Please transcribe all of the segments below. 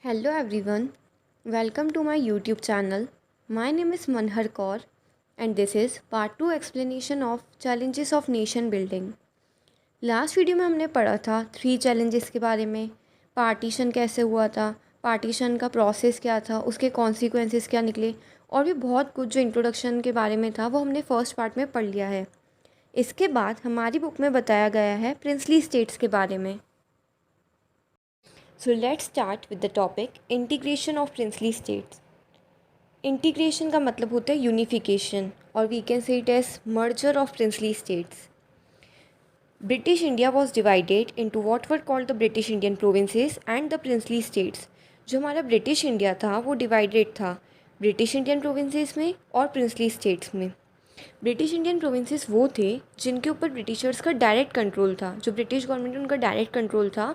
Hello everyone, welcome to my YouTube channel. My name is Manhar Kaur and this is part 2 explanation of challenges of nation building. Last video में हमने पढ़ा था 3 challenges के बारे में, partition कैसे हुआ था, पार्टीशन का प्रोसेस क्या था, उसके कॉन्सिक्वेंसेस क्या निकले और भी बहुत कुछ जो इंट्रोडक्शन के बारे में था वो हमने फर्स्ट पार्ट में पढ़ लिया है। इसके बाद हमारी बुक में बताया गया है प्रिंसली स्टेट्स के बारे में। So let's start with the topic integration of princely states. Integration का मतलब होता है यूनिफिकेशन और we can say it as merger of princely states. British India was divided into what were called the British Indian provinces and the princely states. जो हमारा British India था वो divided था ब्रिटिश इंडियन प्रोविंसेस में और princely states में। British Indian provinces वो थे जिनके ऊपर ब्रिटिशर्स का डायरेक्ट कंट्रोल था, जो ब्रिटिश गवर्नमेंट उनका डायरेक्ट कंट्रोल था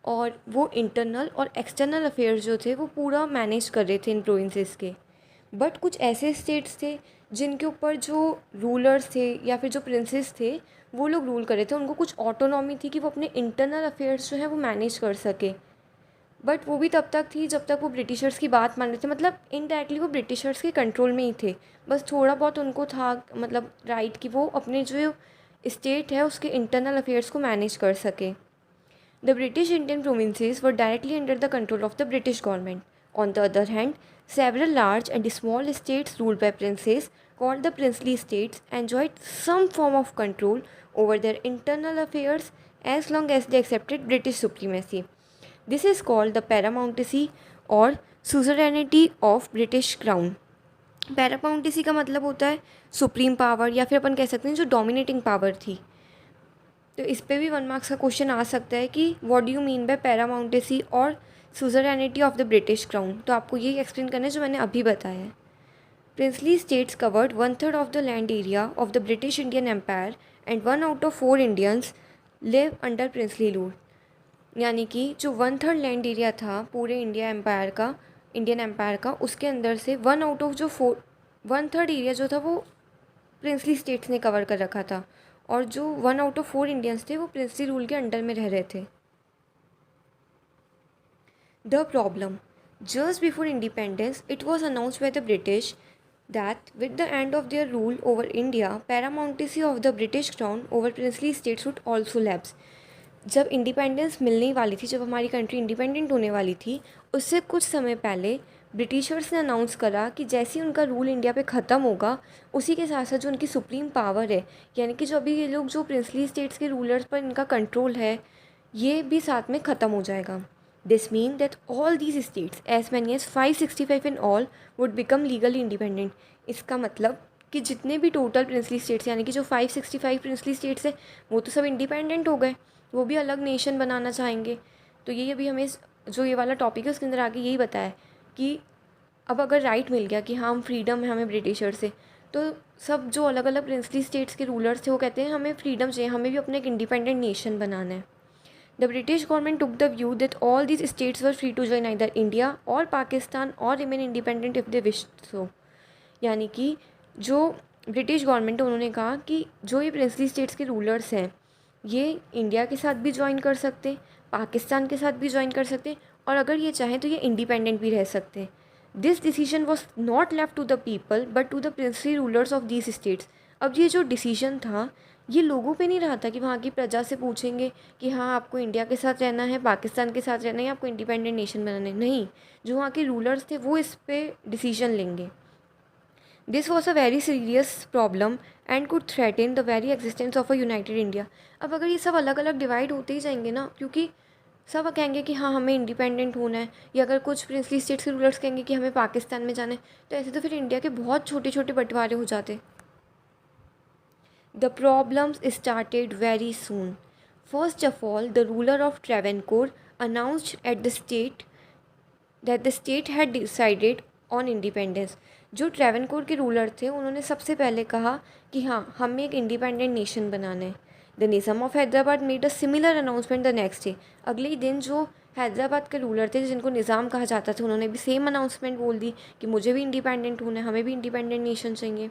और वो इंटरनल और एक्सटर्नल अफेयर्स जो थे वो पूरा मैनेज कर रहे थे इन प्रोविंसेस के। बट कुछ ऐसे स्टेट्स थे जिनके ऊपर जो रूलर्स थे या फिर जो प्रिंसेस थे वो लोग रूल कर रहे थे, उनको कुछ ऑटोनॉमी थी कि वो अपने इंटरनल अफेयर्स जो है वो मैनेज कर सके। बट वो भी तब तक थी जब तक वो ब्रिटिशर्स की बात मान रहे थे, मतलब इनडायरेक्टली वो ब्रिटिशर्स के कंट्रोल में ही थे। बस थोड़ा बहुत उनको था मतलब राइट कि वो अपने जो स्टेट है उसके इंटरनल अफेयर्स को मैनेज कर सके। The British Indian provinces were directly under the control of the British government. On the other hand, several large and small states ruled by princes, called the princely states, enjoyed some form of control over their internal affairs as long as they accepted British supremacy. This is called the paramountcy or suzerainty of British Crown. Paramountcy का मतलब होता है supreme power या फिर अपन कह सकते हैं जो डोमिनेटिंग पावर थी। तो इस पे भी 1 मार्क्स का क्वेश्चन आ सकता है कि what do you mean by paramountcy और सुजरैनिटी ऑफ द ब्रिटिश क्राउन। तो आपको यही एक्सप्लेन करना है जो मैंने अभी बताया है। Princely states covered 1/3 of the land area of the British Indian empire and 1 out of 4 Indians live under princely rule. यानी कि जो 1/3 लैंड एरिया था पूरे इंडियन एम्पायर का, उसके अंदर से 1 आउट ऑफ जो 1/3 एरिया जो था वो प्रिंसली स्टेट्स ने कवर कर रखा था और जो 1 आउट ऑफ 4 इंडियंस थे वो प्रिंसली रूल के अंडर में रह रहे थे। The problem just before independence it was announced by the British that with the end of their rule over India paramountcy of the British crown over princely states would also lapse. जब independence मिलने वाली थी, जब हमारी country independent होने वाली थी, उससे कुछ समय पहले ब्रिटिशर्स ने अनाउंस करा कि जैसे ही उनका रूल इंडिया पे ख़त्म होगा उसी के साथ साथ जो उनकी सुप्रीम पावर है, यानी कि जो अभी ये लोग जो प्रिंसली स्टेट्स के रूलर्स पर इनका कंट्रोल है, ये भी साथ में ख़त्म हो जाएगा। This mean that all these states as many as 565 in all would become legally independent. इसका मतलब कि जितने भी टोटल प्रिंसली स्टेट्स यानी कि जो 565 प्रिंसली स्टेट्स है वो तो सब इंडिपेंडेंट हो गए, वो भी अलग नेशन बनाना चाहेंगे। तो यही अभी हमें जो ये वाला टॉपिक है उसके अंदर आगे यही बताया कि अब अगर राइट मिल गया कि हाँ हम फ्रीडम है हमें ब्रिटिशर से, तो सब जो अलग अलग प्रिंसली स्टेट्स के रूलर्स थे वो कहते हैं हमें फ्रीडम चाहिए, हमें भी अपना एक इंडिपेंडेंट नेशन बनाना है। The British government took the view that all these states were free to join either India or Pakistan or remain independent if they wish so. यानी कि जो ब्रिटिश गवर्नमेंट है उन्होंने कहा कि जो ये प्रिंसली स्टेट्स के रूलर्स हैं ये इंडिया के साथ भी ज्वाइन कर सकते, पाकिस्तान के साथ भी ज्वाइन कर सकते और अगर ये चाहें तो ये इंडिपेंडेंट भी रह सकते। This decision was not left to the people but to the princely rulers of these states. अब ये जो डिसीजन था ये लोगों पे नहीं रहा था कि वहाँ की प्रजा से पूछेंगे कि हाँ आपको इंडिया के साथ रहना है, पाकिस्तान के साथ रहना है या आपको इंडिपेंडेंट नेशन बनाना है। नहीं, जो वहाँ के रूलर्स थे वो इस पर डिसीजन लेंगे। This was a very serious problem and could threaten the very existence of a United India. अब अगर ये सब अलग अलग डिवाइड होते ही जाएंगे ना, क्योंकि सब कहेंगे कि हाँ हमें इंडिपेंडेंट होना है, या अगर कुछ प्रिंसली स्टेट्स के रूलर्स कहेंगे कि हमें पाकिस्तान में जाना है, तो ऐसे तो फिर इंडिया के बहुत छोटे छोटे बंटवारे हो जाते। The problems started very soon. First of all the ruler of Travancore announced at the state that the state had decided on independence. जो ट्रेवेनकोर के रूलर थे उन्होंने सबसे पहले कहा कि हाँ हमें एक इंडिपेंडेंट नेशन बनाना है। The Nizam of Hyderabad made a similar announcement the next day. अगले ही दिन जो हैदराबाद के रूलर थे जिनको निज़ाम कहा जाता था उन्होंने भी सेम अनाउंसमेंट बोल दी कि मुझे भी इंडिपेंडेंट होना है, हमें भी इंडिपेंडेंट नेशन चाहिए।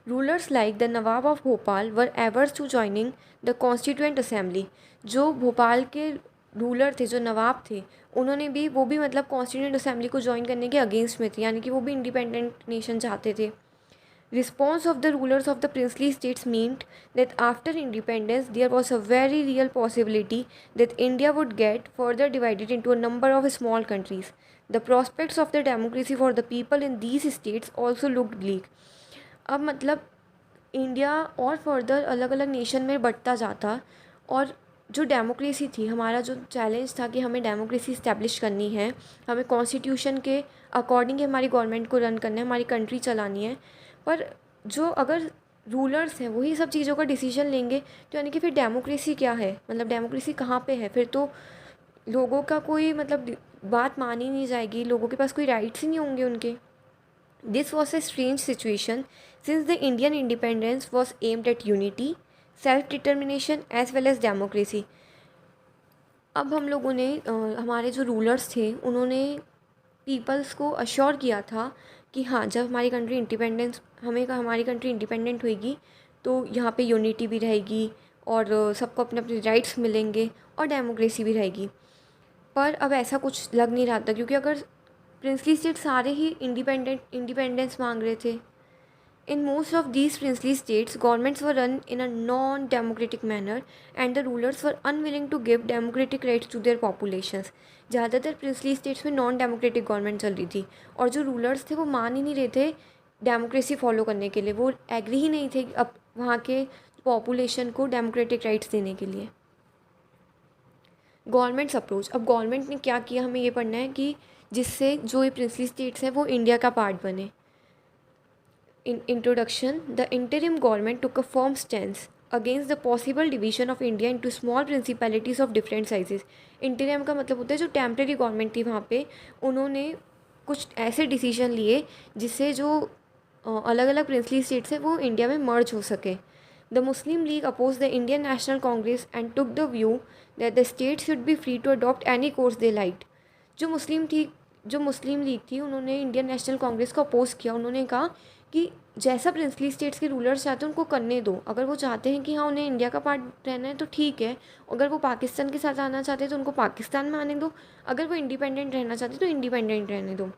Rulers like the nawab of Bhopal were averse to joining the constituent assembly. जो भोपाल के रूलर थे, जो नवाब थे, उन्होंने भी वो भी मतलब कॉन्स्टिट्यूंट असेंबली को ज्वाइन करने के अगेंस्ट में थे, यानी कि वो भी इंडिपेंडेंट नेशन चाहते थे. Response of the rulers of the princely states meant that after independence there was a very real possibility that India would get further divided into a number of small countries. The prospects of the democracy for the people in these states also looked bleak. अब मतलब India और further अलग अलग nation में बढ़ता जाता, और जो डेमोक्रेसी थी, हमारा जो चैलेंज था कि हमें डेमोक्रेसी इस्टेब्लिश करनी है, हमें कॉन्स्टिट्यूशन के अकॉर्डिंग हमारी गवर्नमेंट को रन करना है, हमारी कंट्री चलानी है. पर जो अगर रूलर्स हैं वही सब चीज़ों का डिसीजन लेंगे, तो यानी कि फिर डेमोक्रेसी क्या है, मतलब डेमोक्रेसी कहाँ पे है. फिर तो लोगों का कोई मतलब बात मानी नहीं जाएगी, लोगों के पास कोई राइट्स ही नहीं होंगे उनके. This was a strange situation since the Indian independence was aimed at unity, self-determination as well as democracy. अब हम लोगों ने हमारे जो रूलर्स थे उन्होंने पीपल्स को अश्योर किया था कि हाँ, जब हमारी कंट्री इंडिपेंडेंट होएगी तो यहाँ पे यूनिटी भी रहेगी और सबको अपने अपने राइट्स मिलेंगे और डेमोक्रेसी भी रहेगी. पर अब ऐसा कुछ लग नहीं रहा था, क्योंकि अगर प्रिंसली स्टेट सारे ही इंडिपेंडेंस मांग रहे थे. In most of these princely states, governments were run in a non-democratic manner and the rulers were unwilling to give democratic rights to their populations. ज़्यादातर प्रिंसली स्टेट्स में नॉन डेमोक्रेटिक गवर्नमेंट चल रही थी, और जो रूलर्स थे वो मान ही नहीं रहे थे डेमोक्रेसी फॉलो करने के लिए. वो एग्री ही नहीं थे अब वहाँ के पॉपुलेशन को डेमोक्रेटिक राइट्स देने के लिए. Governments approach. अब गवर्नमेंट ने क्या किया, हमें ये पढ़ना है कि जिससे जो ये प्रिंसली स्टेट्स हैं वो इंडिया का पार्ट बने. In introduction, the interim government took a firm stance against the possible division of India into small principalities of different sizes. Interim का मतलब होता है जो टेम्प्रेरी गवर्नमेंट थी वहाँ पे, उन्होंने कुछ ऐसे डिसीजन लिए जिससे जो अलग अलग प्रिंसली स्टेट्स हैं वो इंडिया में मर्ज हो सके. The Muslim League opposed the Indian National Congress and took the view that the states should be free to adopt any course they liked. जो मुस्लिम लीग थी उन्होंने इंडियन नेशनल कांग्रेस को oppose किया. उन्होंने कहा कि जैसा प्रिंसली स्टेट्स के रूलर्स चाहते हैं उनको करने दो. अगर वो चाहते हैं कि हाँ उन्हें इंडिया का पार्ट रहना है तो ठीक है, अगर वो पाकिस्तान के साथ आना चाहते हैं तो उनको पाकिस्तान में आने दो, अगर वो इंडिपेंडेंट रहना चाहते हैं तो इंडिपेंडेंट रहने दो.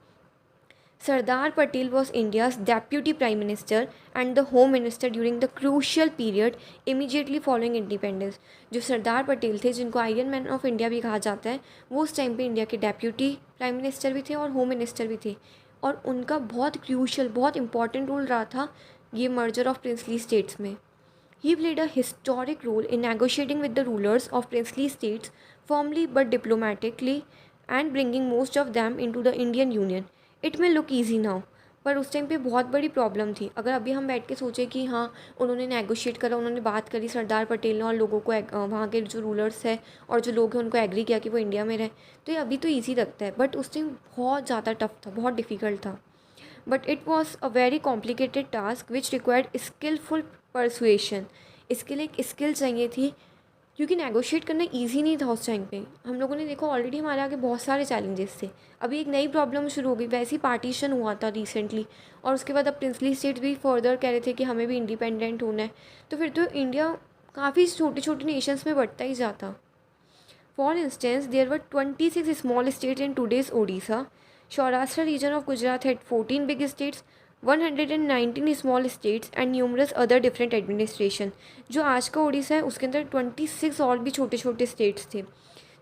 Sardar Patel was India's deputy prime minister and the home minister during the crucial period immediately following independence. जो सरदार पटेल थे, जिनको आयरन मैन ऑफ इंडिया भी कहा जाता है, वो उस टाइम पे इंडिया के डेप्यूटी प्राइम मिनिस्टर भी थे और होम मिनिस्टर भी थे, और उनका बहुत क्रूशल, बहुत इंपॉर्टेंट रोल रहा था ये मर्जर ऑफ प्रिंसली स्टेट्स में. He played a historic role in negotiating with the rulers of princely states firmly but diplomatically and bringing most of them into the Indian Union. It may look easy now, पर उस time पे बहुत बड़ी problem थी. अगर अभी हम बैठ के सोचें कि हाँ उन्होंने नेगोशिएट करा, उन्होंने बात करी सरदार पटेल ने और लोगों को वहाँ के जो रूलर्स हैं और जो लोग हैं उनको एग्री किया कि वो इंडिया में रहें, तो ये अभी तो ईजी लगता है, बट उस टाइम बहुत ज़्यादा टफ था, बहुत डिफ़िकल्ट था. But it was a very complicated task which required skillful persuasion. इसके लिए एक स्किल चाहिए थी, क्योंकि नेगोशिएट करना ईजी नहीं था उस टाइम पे. हम लोगों ने देखो ऑलरेडी हमारे आगे बहुत सारे चैलेंजेस थे, अभी एक नई प्रॉब्लम शुरू हो गई. वैसे ही पार्टीशन हुआ था रिसेंटली, और उसके बाद अब प्रिंसली स्टेट भी फर्दर कह रहे थे कि हमें भी इंडिपेंडेंट होना है, तो फिर तो इंडिया काफ़ी छोटे छोटे नेशंस में बढ़ता ही जाता. For instance there were 26 small states in today's Odisha. Saurashtra region of Gujarat had 14 big states, 119 small states and numerous other different administration. जो आज का उड़ीसा है उसके अंदर 26 और भी छोटे छोटे स्टेट्स थे.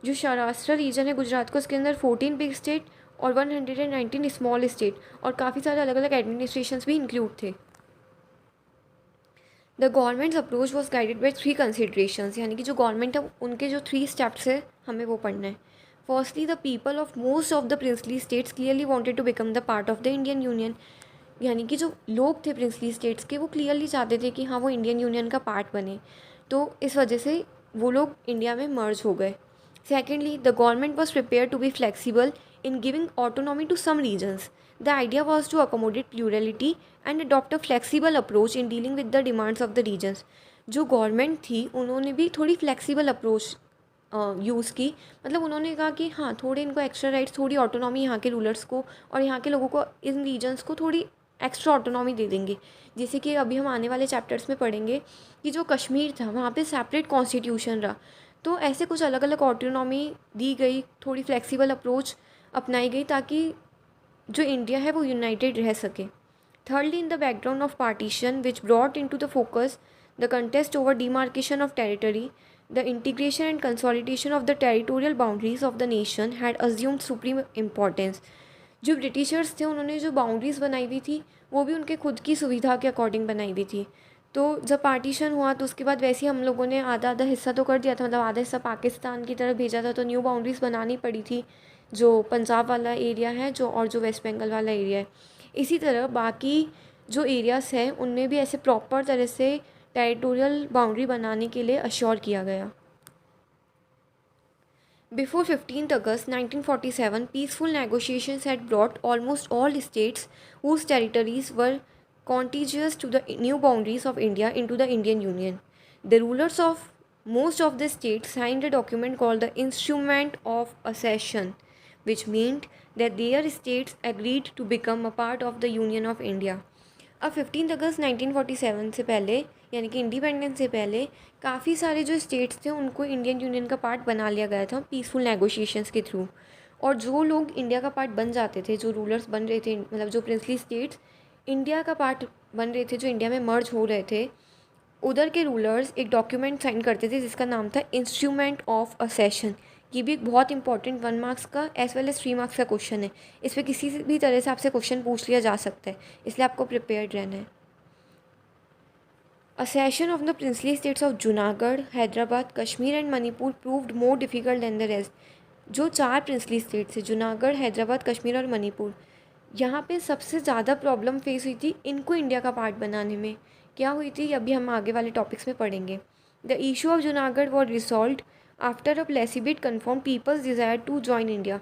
जो सौराष्ट्र रीजन है गुजरात का, उसके अंदर 14 बिग स्टेट और 119 स्मॉल स्टेट, और काफ़ी सारे अलग अलग एडमिनिस्ट्रेशंस भी इंक्लूड थे. The governments approach was guided by 3 considerations. यानी कि जो गवर्नमेंट है उनके जो 3 स्टेप्स है हमें वो पढ़ना है. Firstly, the people of most of the princely states clearly wanted to become the part of the Indian Union. यानी कि जो लोग थे प्रिंसली स्टेट्स के वो क्लियरली चाहते थे कि हाँ वो इंडियन यूनियन का पार्ट बने, तो इस वजह से वो लोग इंडिया में मर्ज हो गए. Secondly, the government was prepare to be flexible in giving autonomy to some regions. The idea was to accommodate plurality and adopt a flexible approach in dealing with the demands of the regions. जो government थी उन्होंने भी थोड़ी flexible approach use की. मतलब उन्होंने कहा कि हाँ थोड़े इनको एक्स्ट्रा राइट्स, थोड़ी ऑटोनॉमी यहाँ के रूलर्स को और यहाँ के लोगों को, इन रीजन्स को थोड़ी एक्स्ट्रा ऑटोनॉमी दे देंगे. जैसे कि अभी हम आने वाले चैप्टर्स में पढ़ेंगे कि जो कश्मीर था वहाँ पे सेपरेट कॉन्स्टिट्यूशन रहा, तो ऐसे कुछ अलग अलग ऑटोनॉमी दी गई, थोड़ी फ्लेक्सिबल अप्रोच अपनाई गई ताकि जो इंडिया है वो यूनाइटेड रह सके. Thirdly, in the background of partition, which brought into the focus the contest over demarcation of territory, the integration and consolidation of the territorial boundaries of the nation had assumed supreme importance. जो Britishers थे उन्होंने जो boundaries बनाई हुई थी वो भी उनके खुद की सुविधा के अकॉर्डिंग बनाई हुई थी. तो जब पार्टीशन हुआ तो उसके बाद वैसे ही हम लोगों ने आधा आधा हिस्सा तो कर दिया था, मतलब आधा हिस्सा पाकिस्तान की तरफ भेजा था, तो न्यू बाउंड्रीज़ बनानी पड़ी थी जो पंजाब वाला एरिया है जो और जो वेस्ट बंगाल वाला एरिया है. इसी तरह बाकी जो एरियाज़ हैं उनमें भी ऐसे प्रॉपर तरह से टेरिटोरियल बाउंड्री बनाने के लिए अश्योर किया गया. Before 15th August 1947, peaceful negotiations had brought almost all states whose territories were contiguous to the new boundaries of India into the Indian Union. The rulers of most of the states signed a document called the Instrument of Accession, which meant that their states agreed to become a part of the Union of India. अब 15 अगस्त 1947 से पहले यानी कि independence से पहले काफ़ी सारे जो स्टेट्स थे उनको इंडियन यूनियन का पार्ट बना लिया गया था पीसफुल नेगोशिएशंस के थ्रू. और जो लोग इंडिया का पार्ट बन जाते थे, जो रूलर्स बन रहे थे, मतलब जो प्रिंसली स्टेट्स इंडिया का पार्ट बन रहे थे, जो इंडिया में मर्ज हो रहे थे, उधर के रूलर्स एक डॉक्यूमेंट साइन करते थे जिसका नाम था इंस्ट्रूमेंट ऑफ असेशन. ये भी एक बहुत इंपॉर्टेंट 1 मार्क्स का एज वेल एज 3 मार्क्स का क्वेश्चन है. इस पर किसी भी तरह से आपसे क्वेश्चन पूछ लिया जा सकता है, इसलिए आपको प्रिपेयर्ड रहना है. Accession of the princely states of Junagadh, Hyderabad, Kashmir and Manipur proved more difficult than the rest. जो 4 प्रिंसली स्टेट्स है, जूनागढ़, हैदराबाद, कश्मीर और मणिपुर, यहाँ पे सबसे ज़्यादा प्रॉब्लम फेस हुई थी इनको इंडिया का पार्ट बनाने में. क्या हुई थी अभी हम आगे वाले टॉपिक्स में पढ़ेंगे. The issue of Junagadh was resolved after a plebiscite confirm people's desire to join India.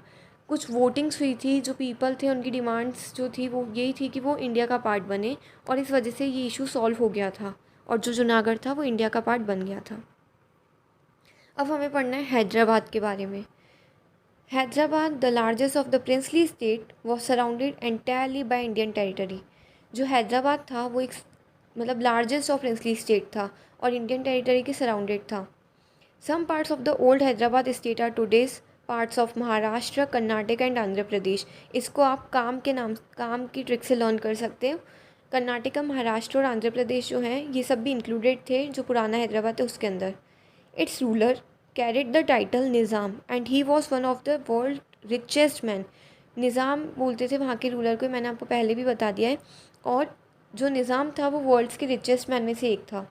कुछ वोटिंग्स हुई थी, जो पीपल थे उनकी डिमांड्स जो थी वो यही थी कि वो इंडिया का पार्ट बने, और इस वजह से ये इशू सॉल्व हो गया था और जो जूनागढ़ था वो इंडिया का पार्ट बन गया था. अब हमें पढ़ना है हैदराबाद के बारे में. Hyderabad, the largest of the princely state, was surrounded entirely by Indian territory. जो हैदराबाद था वो एक मतलब लार्जेस्ट ऑफ प्रिंसली स्टेट था और इंडियन टेरिटरी के सराउंडेड था. Some parts of the old Hyderabad state are today's parts of Maharashtra, Karnataka and Andhra Pradesh. इसको आप काम की ट्रिक से लर्न कर सकते हो. कर्नाटका, महाराष्ट्र और आंध्र प्रदेश जो हैं ये सब भी इंक्लूडेड थे जो पुराना हैदराबाद है उसके अंदर. Its ruler carried the title Nizam and he was one of the world richest man. Nizam बोलते थे वहाँ के रूलर को, मैंने आपको पहले भी बता दिया है. और जो निज़ाम था वो वर्ल्ड्स के रिचेस्ट मैन में से एक था.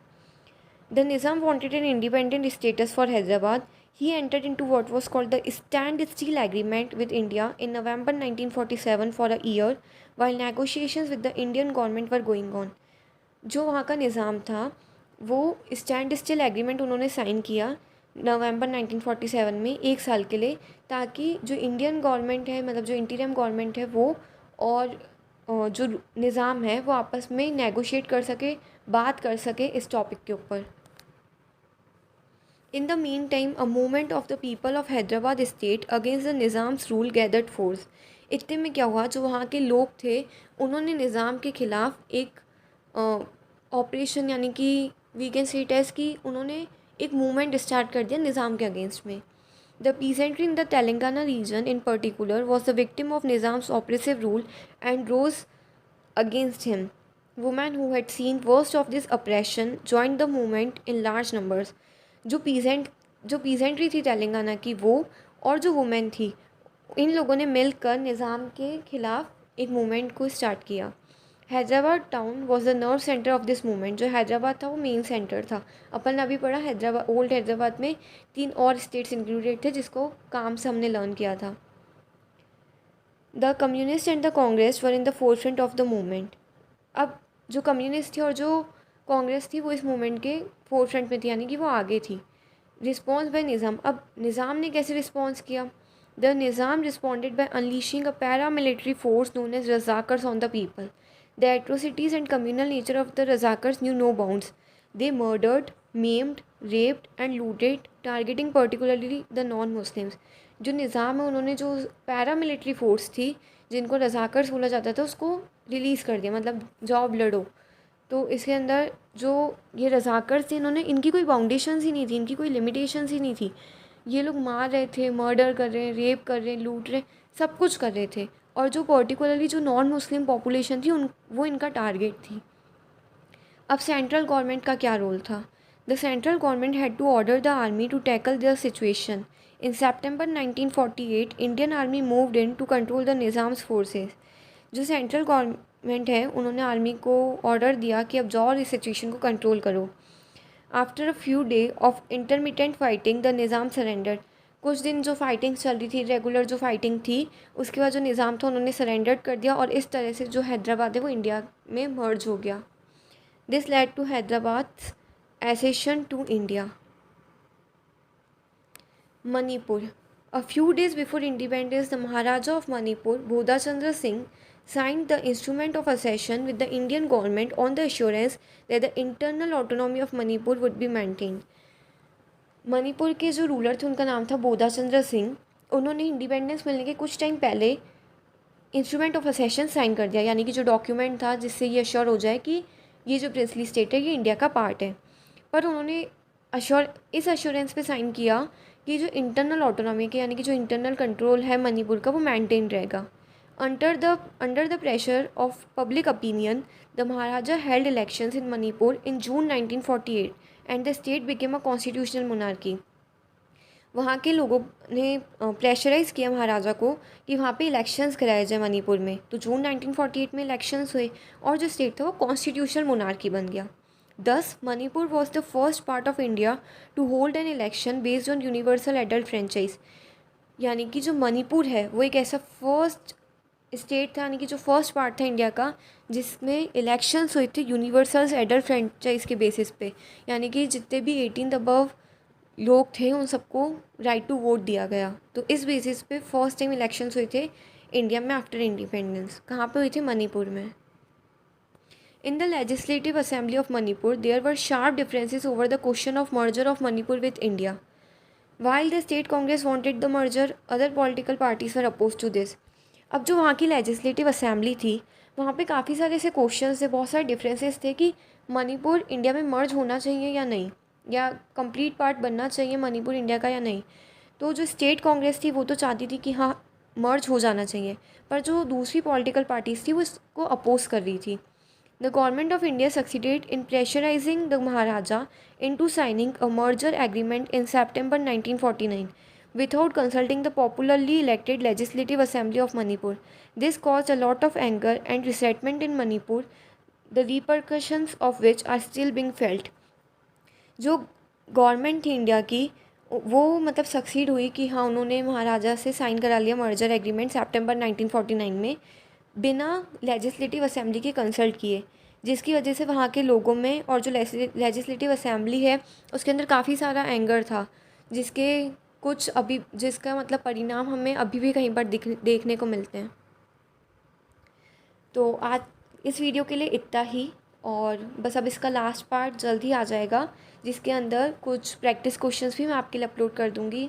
The Nizam wanted an independent status for Hyderabad. He entered into what was called the Standstill Agreement with India in November 1947 for a year while negotiations with the Indian government were going on. जो वहाँ का निज़ाम था वो stand still agreement उन्होंने sign किया नवंबर 1947 में 1 साल के लिए, ताकि जो इंडियन गवर्नमेंट है, मतलब जो इंटीरियम गवर्नमेंट है वो और जो निज़ाम है वो आपस में नेगोशिएट कर सके, बात कर सके इस टॉपिक के ऊपर. In the meantime, a movement of the people of Hyderabad state against the Nizam's rule gathered force. इतने में क्या हुआ, जो वहाँ के लोग थे उन्होंने निज़ाम के ख़िलाफ़ एक ऑपरेशन यानी कि we can say it as कि उन्होंने एक मूवमेंट स्टार्ट कर दिया निज़ाम के अगेंस्ट में. The peasantry in the Telangana region in particular was the victim of Nizam's oppressive rule and rose against him. Women who had seen worst of this oppression joined the movement in large numbers. जो peasantry थी तेलंगाना की वो और जो women थी, इन लोगों ने मिलकर निज़ाम के ख़िलाफ़ एक मूवमेंट को स्टार्ट किया. Hyderabad town was the nerve centre of this movement. जो हैदराबाद था वो मेन सेंटर था. अपन अभी पढ़ा हैदराबाद, ओल्ड हैदराबाद में 3 और स्टेट्स इंक्लूडेड थे जिसको काम से हमने लर्न किया था. The communist and the Congress were in the forefront of the movement. अब जो कम्युनिस्ट थे और जो कांग्रेस थी वो इस मूवमेंट के फोरफ्रंट में थी, यानी कि वो आगे थी. Response by Nizam. अब निज़ाम ने कैसे रिस्पॉन्स किया. The Nizam responded by unleashing a paramilitary force known as Razakars on the people. The atrocities and communal nature of the Razakars knew no bounds. They murdered, maimed, raped and looted, targeting particularly the non Muslims. जो निज़ाम है उन्होंने जो paramilitary force थी जिनको रजाकर्स बोला जाता था उसको रिलीज़ कर दिया, मतलब जाओ लड़ो. तो इसके अंदर जो ये रज़ाकर थे, इन्होंने, इनकी कोई बाउंडेशंस ही नहीं थी, इनकी कोई लिमिटेशंस ही नहीं थी। ये लोग मार रहे थे, मर्डर कर रहे हैं, रेप कर रहे हैं, लूट रहे, सब कुछ कर रहे थे। और जो पर्टिकुलरली जो नॉन मुस्लिम पॉपुलेशन थी वो इनका टारगेट थी। अब सेंट्रल गवर्नमेंट का क्या रोल था? The central government had to order the army to tackle the situation. In September 1948 Indian army moved in to control the Nizam's forces. जो सेंट्रल गवर्नमेंट है, उन्होंने आर्मी को ऑर्डर दिया कि अब जाओ और इस सिचुएशन को कंट्रोल करो। After a few day of intermittent fighting the Nizam surrender. कुछ दिन जो फाइटिंग चल रही थी, रेगुलर जो फाइटिंग थी, उसके बाद जो निज़ाम था उन्होंने सरेंडर कर दिया और इस तरह से जो हैदराबाद है वो इंडिया में मर्ज हो गया। This led to Hyderabad accession to India. Manipur. A few days before independence, the Maharaja of Manipur, Bodha Chandra Singh, signed the instrument of accession with the Indian government on the assurance that the internal autonomy of Manipur would be maintained. Manipur के जो ruler थे उनका नाम था बोधा चंद्र सिंह। उन्होंने independence मिलने के कुछ टाइम पहले इंस्ट्रूमेंट ऑफ असेशन साइन कर दिया, यानी कि जो डॉक्यूमेंट था जिससे ये अश्योर हो जाए कि ये जो प्रिंसली स्टेट है ये इंडिया का पार्ट है। पर उन्होंने इस अश्योरेंस पे साइन किया कि जो इंटरनल ऑटोनॉमी के, यानी कि जो इंटरनल कंट्रोल है मणिपुर का, वो मेंटेन रहेगा। Under the pressure of public opinion the Maharaja held elections in Manipur in June 1948 and the state became a constitutional monarchy. वहाँ के लोगों ने प्रेशराइज़ किया महाराजा को कि वहाँ पे इलेक्शंस कराए जाए मणिपुर में। तो जून 1948 में इलेक्शंस हुए और जो स्टेट था वो कॉन्स्टिट्यूशनल मोनार्की बन गया। Thus Manipur was the first part of India to hold an election based on universal adult franchise. यानी कि जो मणिपुर है वो एक ऐसा फर्स्ट स्टेट था, यानी कि जो फर्स्ट पार्ट था इंडिया का जिसमें इलेक्शंस हुए थे यूनिवर्सल एडल्ट फ्रेंचाइज के बेसिस पे। यानी कि जितने भी 18 अबव लोग थे उन सबको राइट टू वोट दिया गया। तो इस बेसिस पे फर्स्ट टाइम इलेक्शंस हुए थे इंडिया में आफ्टर इंडिपेंडेंस। कहाँ पे हुए थे? मणिपुर में। In the legislative assembly of Manipur there were sharp differences over the question of merger of Manipur with India. While the state Congress wanted the merger, other political parties were oppose to this. अब जो वहाँ की legislative assembly थी, वहाँ पे काफ़ी सारे ऐसे क्वेश्चंस थे, बहुत सारे डिफरेंसेस थे कि मणिपुर इंडिया में मर्ज होना चाहिए या नहीं, या कंप्लीट पार्ट बनना चाहिए मणिपुर इंडिया का या नहीं। तो जो स्टेट कांग्रेस थी वो तो चाहती थी कि हाँ मर्ज हो जाना चाहिए, पर जो दूसरी पॉलिटिकल पार्टीज़ थी वो इसको अपोज कर रही थी। The government of India succeeded in pressurising the Maharaja into signing a merger agreement in September 1949 without consulting the popularly elected Legislative Assembly of Manipur. This caused a lot of anger and resentment in Manipur, the repercussions of which are still being felt. जो government थी India की वो मतलब succeed हुई कि हाँ उन्होंने महाराजा से साइन करा लिया मर्जर एग्रीमेंट सितंबर 1949 में बिना लेजिस्लेटिव असेंबली के कंसल्ट किए, जिसकी वजह से वहाँ के लोगों में और जो लेजिस्लेटिव असेंबली है उसके अंदर काफ़ी सारा एंगर था, जिसका मतलब परिणाम हमें अभी भी कहीं पर देखने को मिलते हैं। तो आज इस वीडियो के लिए इतना ही, और बस अब इसका लास्ट पार्ट जल्द ही आ जाएगा जिसके अंदर कुछ प्रैक्टिस क्वेश्चंस भी मैं आपके लिए अपलोड कर दूँगी।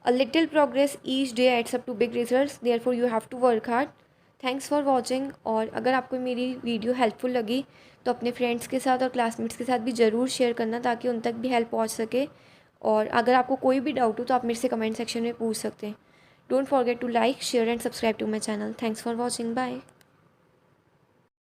A little progress each day adds up to big results, therefore you have to work hard. Thanks for watching. और अगर आपको मेरी वीडियो हेल्पफुल लगी तो अपने फ्रेंड्स के साथ और क्लासमेट्स के साथ भी ज़रूर शेयर करना ताकि उन तक भी हेल्प पहुंच सके। और अगर आपको कोई भी डाउट हो तो आप मेरे से कमेंट सेक्शन में पूछ सकते हैं। Don't forget to like, share and subscribe to my channel. Thanks for watching. Bye.